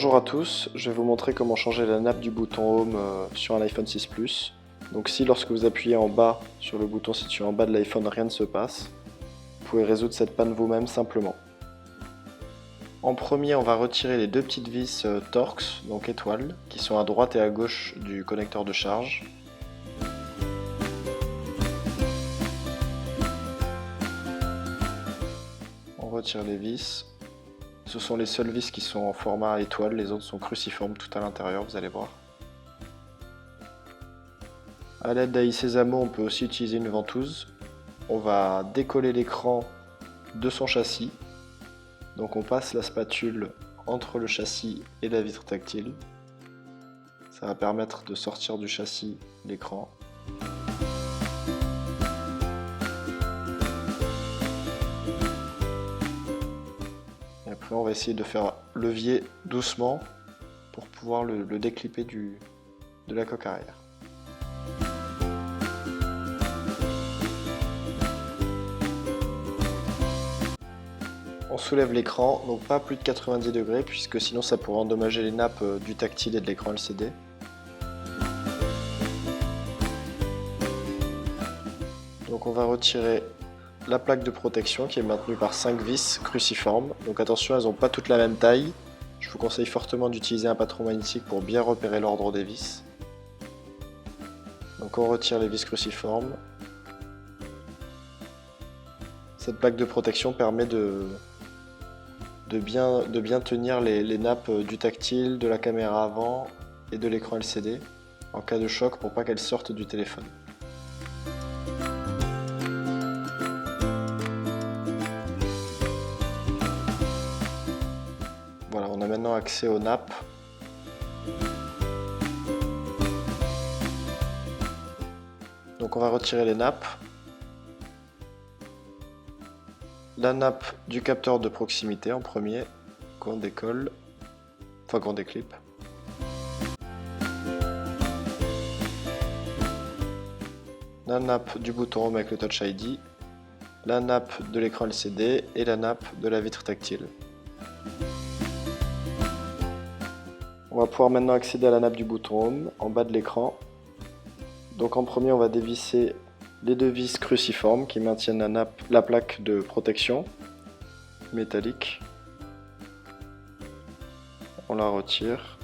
Bonjour à tous, je vais vous montrer comment changer la nappe du bouton Home sur un iPhone 6 Plus. Donc si lorsque vous appuyez en bas sur le bouton situé en bas de l'iPhone rien ne se passe, vous pouvez résoudre cette panne vous-même simplement. En premier, on va retirer les deux petites vis Torx, donc étoiles, qui sont à droite et à gauche du connecteur de charge. On retire les vis. Ce sont les seules vis qui sont en format étoile, les autres sont cruciformes tout à l'intérieur, vous allez voir. A l'aide d'Aï-Sésamo, on peut aussi utiliser une ventouse. On va décoller l'écran de son châssis. Donc on passe la spatule entre le châssis et la vitre tactile. Ça va permettre de sortir du châssis l'écran. Et après on va essayer de faire levier doucement pour pouvoir le déclipper de la coque arrière. On soulève l'écran, donc pas à plus de 90 degrés puisque sinon ça pourrait endommager les nappes du tactile et de l'écran LCD. Donc on va retirer la plaque de protection qui est maintenue par 5 vis cruciformes. Donc attention, elles n'ont pas toutes la même taille. Je vous conseille fortement d'utiliser un patron magnétique pour bien repérer l'ordre des vis. Donc on retire les vis cruciformes. Cette plaque de protection permet de bien tenir les nappes du tactile, de la caméra avant et de l'écran LCD en cas de choc pour pas qu'elles sortent du téléphone. Voilà, on a maintenant accès aux nappes. Donc on va retirer les nappes. La nappe du capteur de proximité en premier, qu'on décolle, enfin qu'on déclipe. La nappe du bouton Home avec le Touch ID, la nappe de l'écran LCD et la nappe de la vitre tactile. On va pouvoir maintenant accéder à la nappe du bouton Home en bas de l'écran. Donc en premier, on va dévisser les deux vis cruciformes qui maintiennent la plaque de protection métallique. On la retire.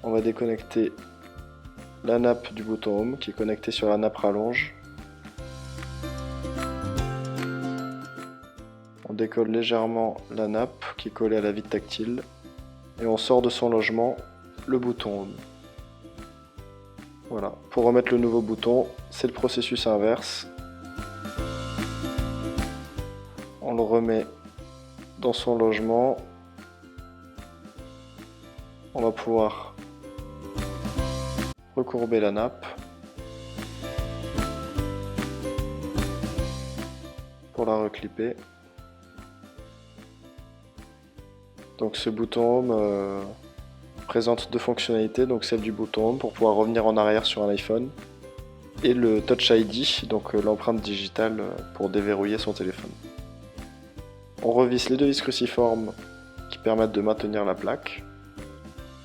On va déconnecter la nappe du bouton Home qui est connectée sur la nappe rallonge. On décolle légèrement la nappe qui est collée à la vitre tactile et on sort de son logement le bouton Home. Voilà, pour remettre le nouveau bouton, c'est le processus inverse. On le remet dans son logement. On va pouvoir recourber la nappe pour la reclipper. Donc ce bouton Home présente deux fonctionnalités, donc celle du bouton Home pour pouvoir revenir en arrière sur un iPhone et le Touch ID, donc l'empreinte digitale pour déverrouiller son téléphone. On revisse les deux vis cruciformes qui permettent de maintenir la plaque.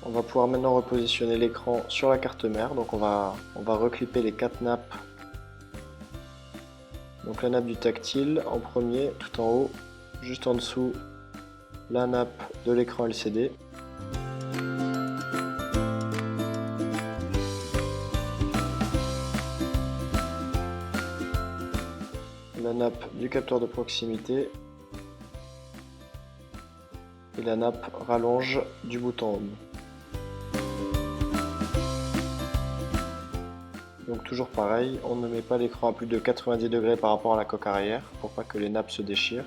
On va pouvoir maintenant repositionner l'écran sur la carte mère, donc on va reclipper les 4 nappes. Donc la nappe du tactile en premier, tout en haut, juste en dessous la nappe de l'écran LCD. La nappe du capteur de proximité et la nappe rallonge du bouton Home. Donc toujours pareil, on ne met pas l'écran à plus de 90 degrés par rapport à la coque arrière pour pas que les nappes se déchirent.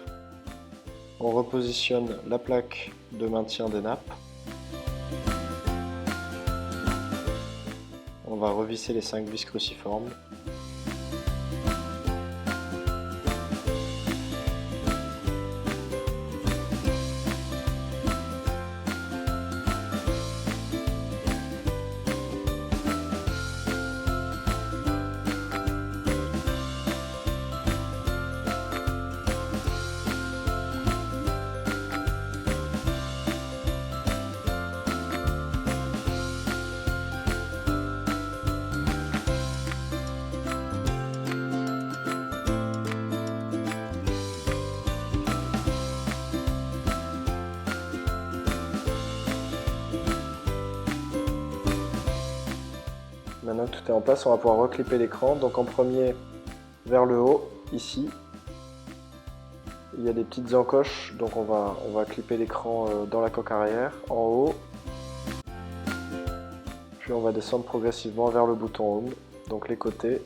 On repositionne la plaque de maintien des nappes. On va revisser les 5 vis cruciformes. Maintenant que tout est en place, on va pouvoir reclipper l'écran. Donc en premier, vers le haut, ici, il y a des petites encoches, donc on va clipper l'écran dans la coque arrière, en haut. Puis on va descendre progressivement vers le bouton Home, donc les côtés.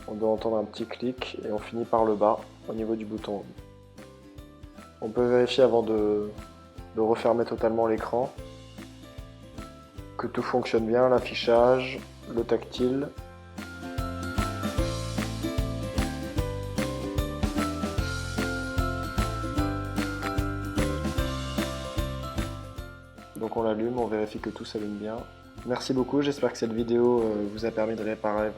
On doit entendre un petit clic et on finit par le bas, au niveau du bouton Home. On peut vérifier avant de refermer totalement l'écran que tout fonctionne bien, l'affichage, le tactile. Donc on l'allume, on vérifie que tout s'allume bien. Merci beaucoup, j'espère que cette vidéo vous a permis de réparer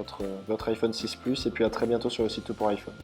votre iPhone 6 Plus et puis à très bientôt sur le site Tout pour iPhone.